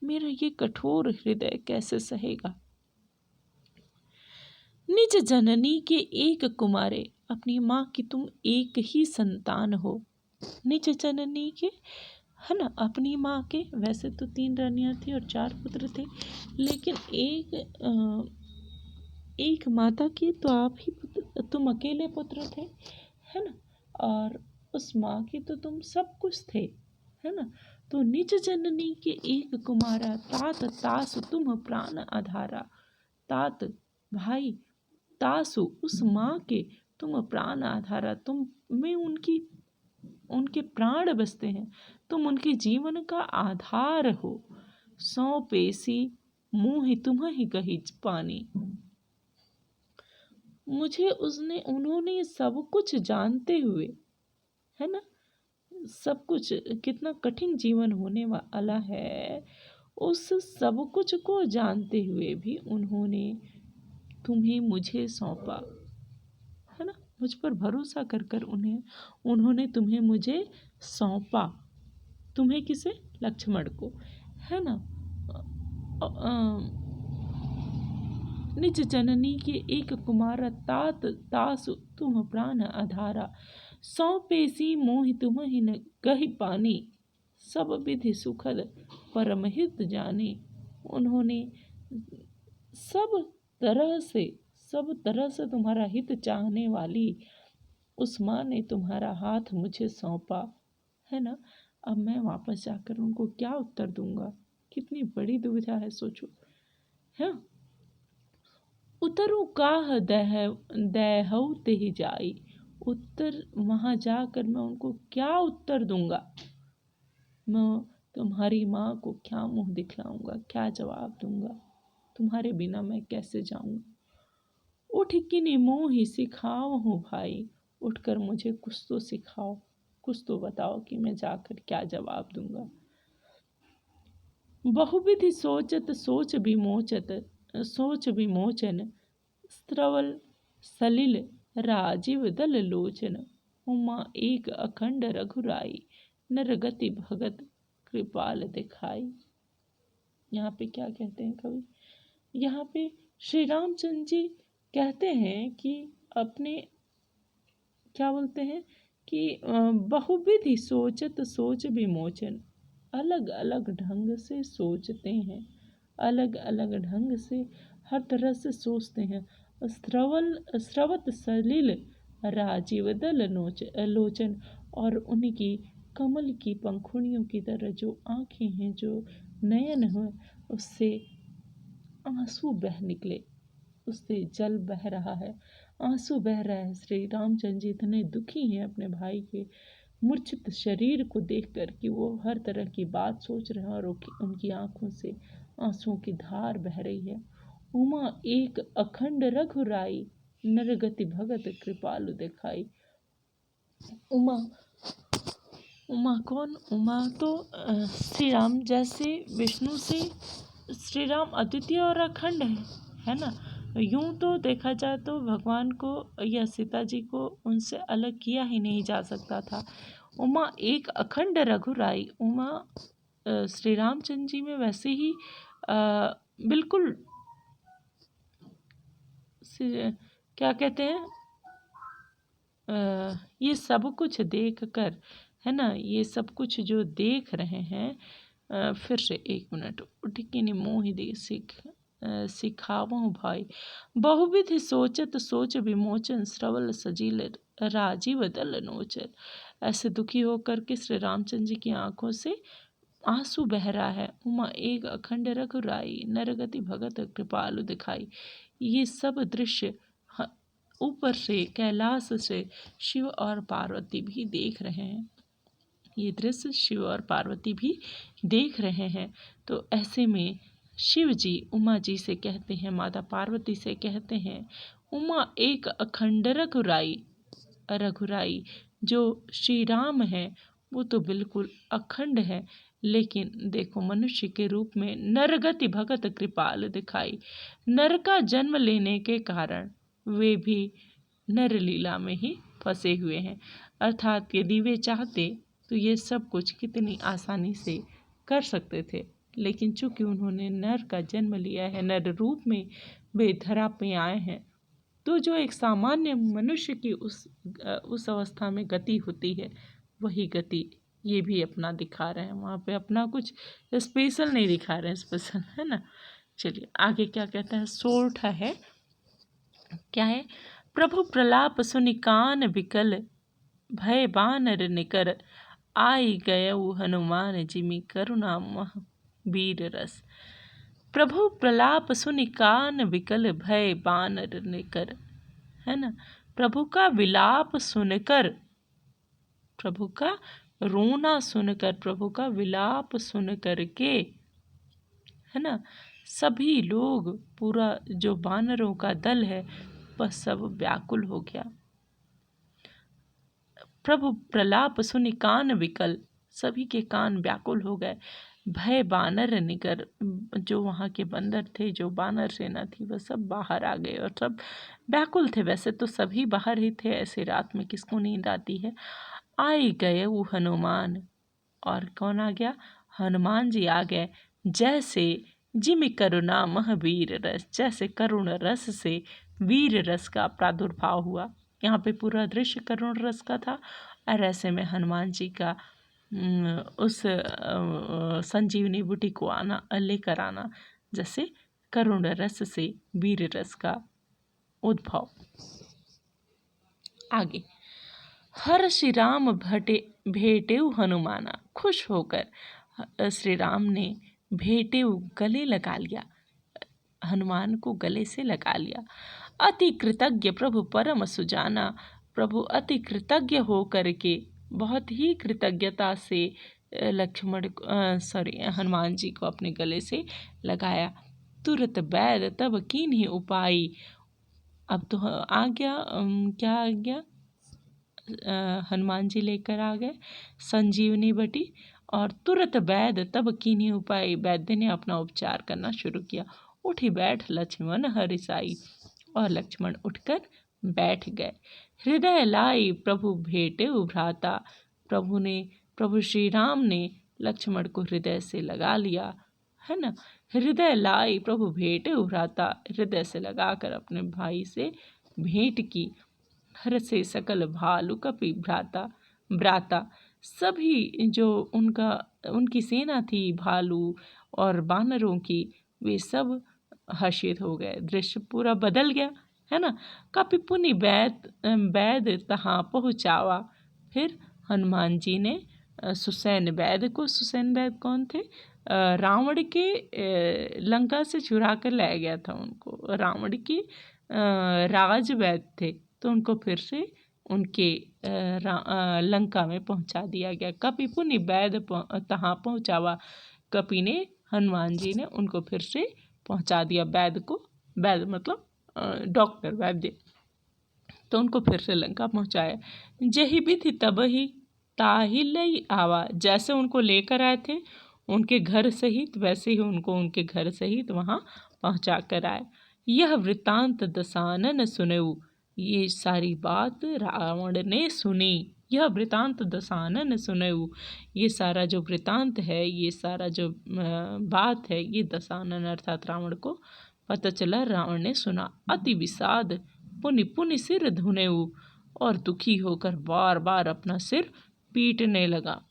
ये कठोर हृदय कैसे सहेगा। निज जननी के एक कुमारे, अपनी माँ की तुम एक ही संतान हो, निज जननी के, है ना, अपनी माँ के। वैसे तो 3 रानियाँ थी और 4 पुत्र थे, लेकिन एक माता की तो आप ही तुम अकेले पुत्र थे, है ना, और उस माँ की तो तुम सब कुछ थे, है ना। तो निज जननी के एक कुमारा, तात तासु तुम प्राण आधारा, तात भाई, तासु उस माँ के, तुम प्राण आधारा, तुम में उनके प्राण बसते हैं, तुम उनके जीवन का आधार हो। सौ पेशी मुँह तुम ही कही पानी। मुझे उन्होंने सब कुछ जानते हुए, है ना, सब कुछ कितना कठिन जीवन होने वाला है, उस सब कुछ को जानते हुए भी उन्होंने तुम्हें मुझे सौंपा, है ना। मुझ पर भरोसा कर कर उन्होंने तुम्हें मुझे सौंपा। तुम्हें किसे? लक्ष्मण को, है ना। निज जननी के एक कुमार तात तासु तुम प्राण आधारा। सौ पेशी मोहि तुम ही न कहि पानी, सब विधि सुखद परमहित जाने। उन्होंने सब तरह से तुम्हारा हित चाहने वाली उस माँ ने तुम्हारा हाथ मुझे सौंपा, है ना। अब मैं वापस जाकर उनको क्या उत्तर दूंगा? कितनी बड़ी दुविधा है, सोचो, है। उतरू काह देहौ तेहि जाई। उत्तर वहाँ जाकर मैं उनको क्या उत्तर दूंगा? मैं तुम्हारी माँ को क्या मुंह दिखलाऊंगा, क्या जवाब दूंगा? तुम्हारे बिना मैं कैसे जाऊंगा? उठ किनी मोहि सिखाओ हो भाई, उठकर मुझे कुछ तो सिखाओ, कुछ तो बताओ कि मैं जाकर क्या जवाब दूंगा। बहुविधि सोचत सोच विमोचन, स्त्रवल सलिल राजीव दल लोचन। उमा एक अखंड रघुराई, नरगति भगत कृपाल दिखाई। यहाँ पे क्या कहते हैं कवि? यहाँ पे श्री रामचंद्र जी कहते हैं कि अपने क्या बोलते हैं कि बहुविधि सोचत सोच विमोचन, अलग अलग ढंग से सोचते हैं, अलग अलग ढंग से हर तरह से सोचते हैं। स्रवत सलिल राजीव दल लोचन, और उनकी कमल की पंखुड़ियों की तरह जो आँखें हैं, जो नयन है, उससे आंसू बह निकले, उससे जल बह रहा है, आंसू बह रहा है। श्री रामचंद्र जी इतने दुखी हैं अपने भाई के मूर्छित शरीर को देखकर कि वो हर तरह की बात सोच रहे हैं, और उनकी आंखों से आंसुओं की धार बह रही है। उमा एक अखंड रघुराई, नरगति भगत कृपालु दिखाई। उमा कौन? उमा तो श्री राम जैसे विष्णु से श्री राम अद्वितीय और अखंड है ना। यूं तो देखा जाए तो भगवान को या सीता जी को उनसे अलग किया ही नहीं जा सकता था। उमा एक अखंड रघुराई, उमा श्री रामचंद्र जी में वैसे ही बिल्कुल क्या कहते हैं, ये सब कुछ देख कर, है ना, ये सब कुछ जो देख रहे हैं। फिर से एक मिनट। उठकिनी मोहि दे सिखावो भाई, बहुविधि सोचत सोच विमोचन, श्रवल सजील राजीव दल नोचन। ऐसे दुखी होकर के श्री रामचंद्र जी की आंखों से आंसू बह रहा है। उमा एक अखंड रघुराई, नरगति भगत कृपालु दिखाई। ये सब दृश्य ऊपर से कैलाश से शिव और पार्वती भी देख रहे हैं। ये दृश्य शिव और पार्वती भी देख रहे हैं। तो ऐसे में शिव जी उमा जी से कहते हैं, माता पार्वती से कहते हैं, उमा एक अखंड रघुराई जो श्री राम है वो तो बिल्कुल अखंड है, लेकिन देखो मनुष्य के रूप में नरगति भगत कृपाल दिखाई। नर का जन्म लेने के कारण वे भी नर लीला में ही फंसे हुए हैं। अर्थात यदि वे चाहते तो ये सब कुछ कितनी आसानी से कर सकते थे, लेकिन चूंकि उन्होंने नर का जन्म लिया है, नर रूप में वे धरा पे आए हैं, तो जो एक सामान्य मनुष्य की उस अवस्था में गति होती है, वही गति ये भी अपना दिखा रहे हैं। वहाँ पे अपना कुछ स्पेशल नहीं दिखा रहे हैं, स्पेशल, है ना। चलिए आगे क्या कहता है। सोरठा है, क्या है? प्रभु प्रलाप सुनि कान बिकल, भय बानर निकर, आई गय हनुमान जिमि करुणा मह वीर रस। प्रभु प्रलाप सुनि कान बिकल, भय बानर निकर, है ना। प्रभु का विलाप सुनकर, प्रभु का रोना सुनकर, प्रभु का विलाप सुन करके, है ना, सभी लोग, पूरा जो वानरों का दल है वह सब व्याकुल हो गया। प्रभु प्रलाप सुनि कान विकल, सभी के कान व्याकुल हो गए। भय बानर निकर, जो वहाँ के बंदर थे, जो बानर सेना थी, वह सब बाहर आ गए और सब व्याकुल थे। वैसे तो सभी बाहर ही थे, ऐसे रात में किसको नींद आती है। आई गए वो हनुमान, और कौन आ गया? हनुमान जी आ गए। जैसे जिमि करुणा महावीर रस, जैसे करुण रस से वीर रस का प्रादुर्भाव हुआ। यहाँ पे पूरा दृश्य करुण रस का था, और ऐसे में हनुमान जी का उस संजीवनी बूटी को आना, लेकर आना, जैसे करुण रस से वीर रस का उद्भव। आगे, हर श्री राम भेटेउ हनुमाना, खुश होकर श्री राम ने भेटेउ गले लगा लिया, हनुमान को गले से लगा लिया। अति कृतज्ञ प्रभु परम सुजाना, प्रभु अति कृतज्ञ हो करके, बहुत ही कृतज्ञता से हनुमान जी को अपने गले से लगाया। तुरत बैद तब कीन्ही उपाई, अब तो आ गया, क्या आ गया? हनुमान जी लेकर आ गए संजीवनी बटी, और तुरंत वैद्य तब कीन्ही उपाय, वैद्य ने अपना उपचार करना शुरू किया। उठी बैठ लक्ष्मण हरिसाई, और लक्ष्मण उठकर बैठ गए। हृदय लाई प्रभु भेटे भ्राता, प्रभु श्री राम ने लक्ष्मण को हृदय से लगा लिया, है ना। हृदय लाई प्रभु भेटे भ्राता, हृदय से लगाकर अपने भाई से भेंट की। हर से सकल भालु कपि भ्राता, सभी जो उनकी सेना थी भालू और बानरों की, वे सब हर्षित हो गए। दृश्य पूरा बदल गया, है ना। कपि पुनि बैद तहाँ पहुँचावा, फिर हनुमान जी ने सुसैन बैद को, सुसैन बैद कौन थे? रावण के लंका से चुरा कर लाया गया था उनको, रावण के राज वैद थे, तो उनको फिर से उनके लंका में पहुंचा दिया गया। कपि पुनि बैद तहाँ पहुँचावा, कपि ने, हनुमान जी ने उनको फिर से पहुंचा दिया बैद को, बैद मतलब डॉक्टर वैद्य, तो उनको फिर से लंका पहुंचाया। जही भी थी तब ही ताहि लई आवा, जैसे उनको लेकर आए थे उनके घर सहित, वैसे ही उनको उनके घर सहित वहाँ पहुँचा कर आए। यह वृत्तांत दशानन सुनेऊ, ये सारी बात रावण ने सुनी। यह वृत्तांत दशानन सुनेऊ, ये सारा जो वृत्तांत है, ये सारा जो बात है, ये दशानन अर्थात रावण को पता चला, रावण ने सुना। अति विषाद पुनि पुनि सिर धुनेऊ, और दुखी होकर बार बार अपना सिर पीटने लगा।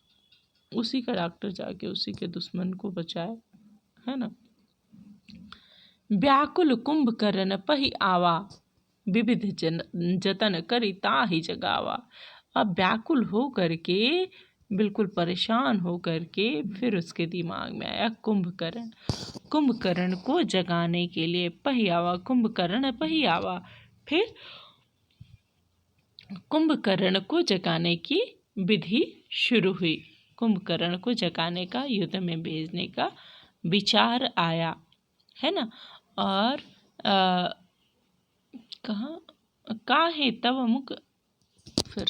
उसी का डॉक्टर जाके उसी के दुश्मन को बचाए, है ना। व्याकुल कुंभकर्ण पहि आवा, विविध जतन करी ताहि जगावा। अब व्याकुल हो करके, बिल्कुल परेशान हो करके, फिर उसके दिमाग में आया कुंभकर्ण, कुंभकर्ण को जगाने के लिए पहि आवा, कुंभकर्ण पहि आवा। फिर कुंभकर्ण को जगाने की विधि शुरू हुई, कुंभकर्ण को जगाने का, युद्ध में भेजने का विचार आया, है ना। और कहाँ काहे तब मुख, फिर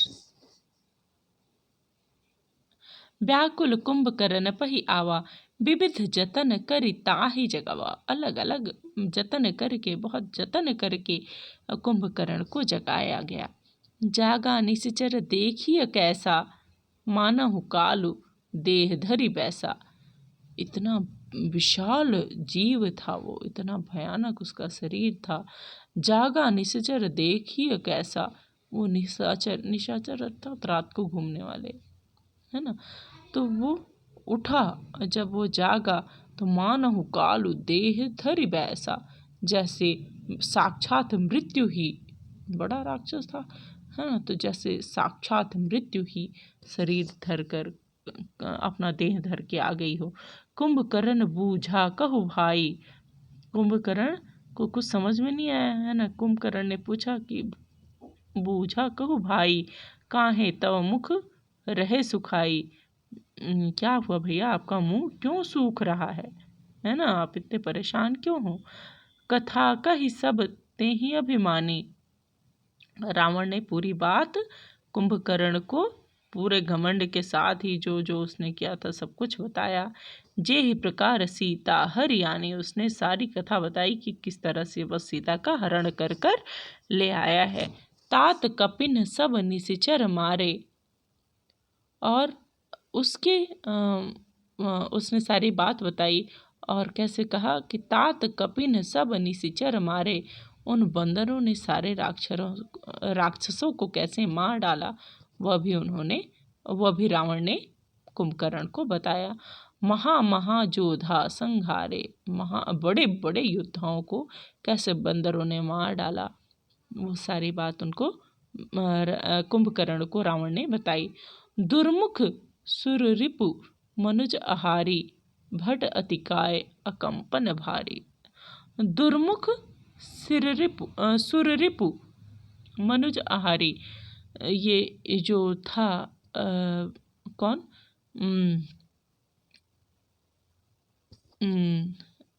व्याकुल कुंभकर्ण पहि आवा, विविध जतन करि ताहि जगावा। अलग अलग जतन करके, बहुत जतन करके कुंभकर्ण को जगाया गया। जागा निश्चर देखिए कैसा, मानहु कालु देह धरि बैसा। इतना विशाल जीव था वो, इतना भयानक उसका शरीर था। जागा निश्चर देखिए कैसा, वो निशाचर अर्थात रात को घूमने वाले, है ना। तो वो उठा, जब वो जागा तो मानहु कालु देह धरि बैसा, जैसे साक्षात मृत्यु ही, बड़ा राक्षस था, है ना। तो जैसे साक्षात मृत्यु ही शरीर धर कर, अपना देह धर के आ गई हो। कुंभकर्ण बूझा कहु भाई, कुंभकर्ण को कुछ समझ में नहीं आया, है ना। कुंभकर्ण ने पूछा कि बूझा कहु भाई, काहे तव मुख रहे सुखाई। क्या हुआ भैया, आपका मुंह क्यों सूख रहा है ना, आप इतने परेशान क्यों हो। कथा का ही सब ते ही अभिमानी। रावण ने पूरी बात कुंभकर्ण को पूरे घमंड के साथ ही जो जो उसने किया था सब कुछ बताया। जे ही प्रकार सीता हरियाणी, उसने सारी कथा बताई कि किस तरह से वह सीता का हरण कर कर ले आया है। तात कपिन सब निशिचर मारे, और उसके उसने सारी बात बताई और कैसे कहा कि तात कपिन सब निशिचर मारे, उन बंदरों ने सारे राक्षसों को कैसे मार डाला वह भी रावण ने कुंभकर्ण को बताया। महाजोधा संहारे, बड़े बड़े योद्धाओं को कैसे बंदरों ने मार डाला, वो सारी बात उनको कुंभकर्ण को रावण ने बताई। दुर्मुख सुररिपु मनुज आहारी, भट अतिकाय अकंपन भारी। दुर्मुख सुररिपु मनुज आहारी, ये जो था कौन,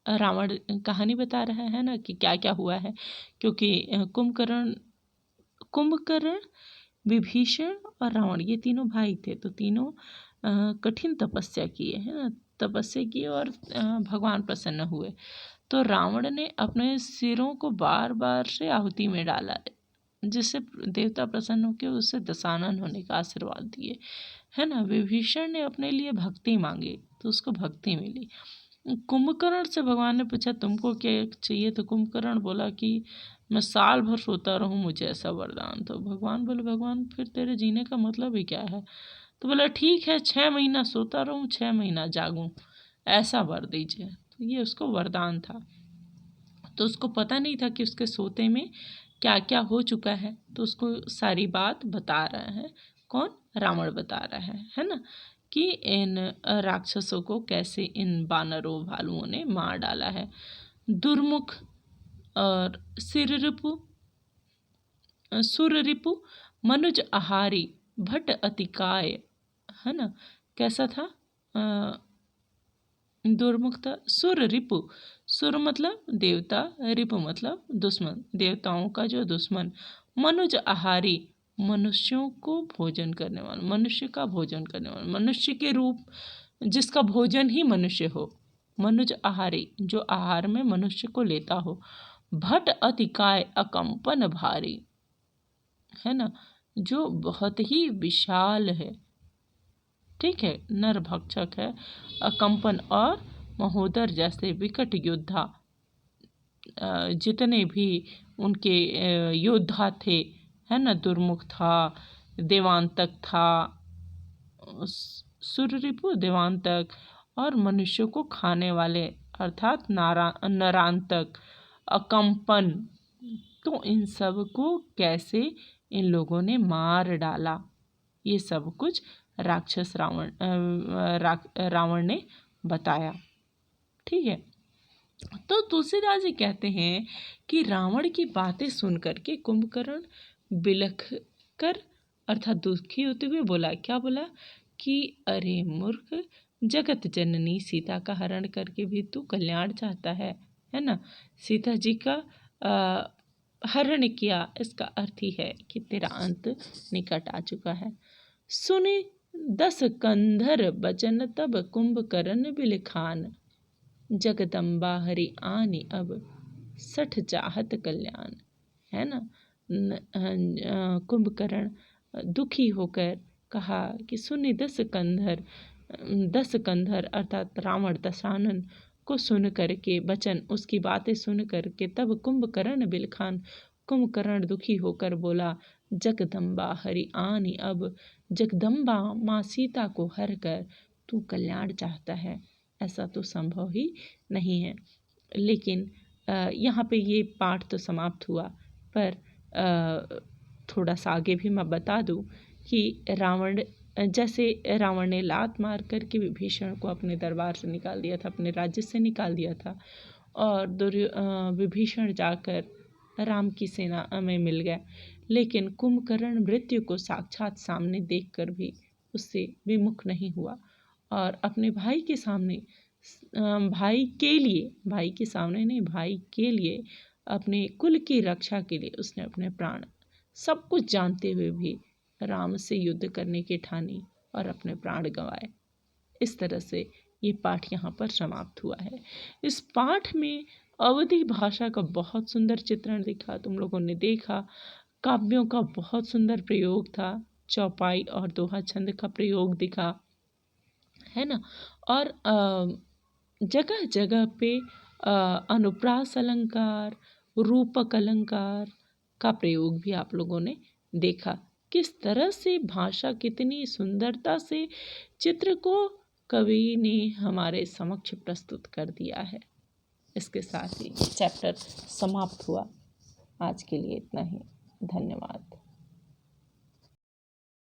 रावण कहानी बता रहा है ना कि क्या क्या हुआ है। क्योंकि कुंभकर्ण, विभीषण और रावण ये तीनों भाई थे, तो तीनों कठिन तपस्या किए है ना, तपस्या किए और भगवान प्रसन्न हुए। तो रावण ने अपने सिरों को बार बार से आहुति में डाला, जिससे देवता प्रसन्न होकर उससे दशानन होने का आशीर्वाद दिए, है ना। विभीषण ने अपने लिए भक्ति मांगी तो उसको भक्ति मिली। कुंभकर्ण से भगवान ने पूछा तुमको क्या चाहिए, तो कुंभकर्ण बोला कि मैं साल भर सोता रहूं, मुझे ऐसा वरदान। तो भगवान बोले, भगवान फिर तेरे जीने का मतलब ही क्या है। तो बोला ठीक है, 6 महीना सोता रहूं, 6 महीना जागूं, ऐसा वर दीजिए। तो ये उसको वरदान था। तो उसको पता नहीं था कि उसके सोते में क्या क्या हो चुका है, तो उसको सारी बात बता रहा है कौन, रावण बता रहा है ना, कि इन राक्षसों को कैसे इन बानरों भालुओं ने मार डाला है। दुर्मुख और सुररिपु मनुज आहारी, भट अतिकाय, है ना। कैसा था, दुर्मुख था। सुररिपु, सुर मतलब देवता, रिपु मतलब दुश्मन, देवताओं का जो दुश्मन। मनुज आहारी, मनुष्यों को भोजन करने वाला, मनुष्य का भोजन करने वाला, मनुष्य के रूप जिसका भोजन ही मनुष्य हो। मनुज आहारी, जो आहार में मनुष्य को लेता हो। भट अतिकाय अकंपन भारी, है ना, जो बहुत ही विशाल है, ठीक है, नरभक्षक है। अकंपन और महोदर जैसे विकट योद्धा, जितने भी उनके योद्धा थे, है ना, दुर्मुख था, देवांतक था, सुररिपु देवांतक, और मनुष्यों को खाने वाले अर्थात नरांतक, अकंपन। तो इन सब को कैसे इन लोगों ने मार डाला, ये सब कुछ राक्षस रावण ने बताया, ठीक है। तो तुलसीदास जी कहते हैं कि रावण की बातें सुन करके कुंभकर्ण बिलख कर अर्थात दुखी होते हुए बोला, क्या बोला कि अरे मूर्ख, जगत जननी सीता का हरण करके भी तू कल्याण चाहता है ना। सीता जी का हरण किया, इसका अर्थ ही है कि तेरा अंत निकट आ चुका है। सुने 10 कंधर बचन तब कुंभकर्ण बिलखान, जगदम्बा हरि आनी अब 60 चाहत कल्याण, है ना। कुंभकर्ण दुखी होकर कहा कि सुने 10 कंधर अर्थात रावण दशानन को सुन करके, वचन उसकी बातें सुन करके, तब कुंभकर्ण बिलखान, कुंभकर्ण दुखी होकर बोला, जगदम्बा हरि आनी अब, जगदम्बा माँ सीता को हर कर तू कल्याण चाहता है, ऐसा तो संभव ही नहीं है। लेकिन यहाँ पे ये पाठ तो समाप्त हुआ, पर थोड़ा सा आगे भी मैं बता दूँ कि जैसे रावण ने लात मार करके विभीषण को अपने दरबार से निकाल दिया था, अपने राज्य से निकाल दिया था, और विभीषण जाकर राम की सेना में मिल गया। लेकिन कुंभकर्ण मृत्यु को साक्षात सामने देखकर भी उससे विमुख नहीं हुआ और अपने भाई के सामने भाई के सामने नहीं, भाई के लिए, अपने कुल की रक्षा के लिए उसने अपने प्राण, सब कुछ जानते हुए भी राम से युद्ध करने की ठानी और अपने प्राण गंवाए। इस तरह से ये पाठ यहाँ पर समाप्त हुआ है। इस पाठ में अवधी भाषा का बहुत सुंदर चित्रण दिखा, तुम लोगों ने देखा। काव्यों का बहुत सुंदर प्रयोग था, चौपाई और दोहा छंद का प्रयोग दिखा, है ना। और जगह जगह पे अनुप्रास अलंकार, रूपक अलंकार का प्रयोग भी आप लोगों ने देखा। किस तरह से भाषा कितनी सुंदरता से चित्र को कवि ने हमारे समक्ष प्रस्तुत कर दिया है। इसके साथ ही चैप्टर समाप्त हुआ। आज के लिए इतना ही। धन्यवाद।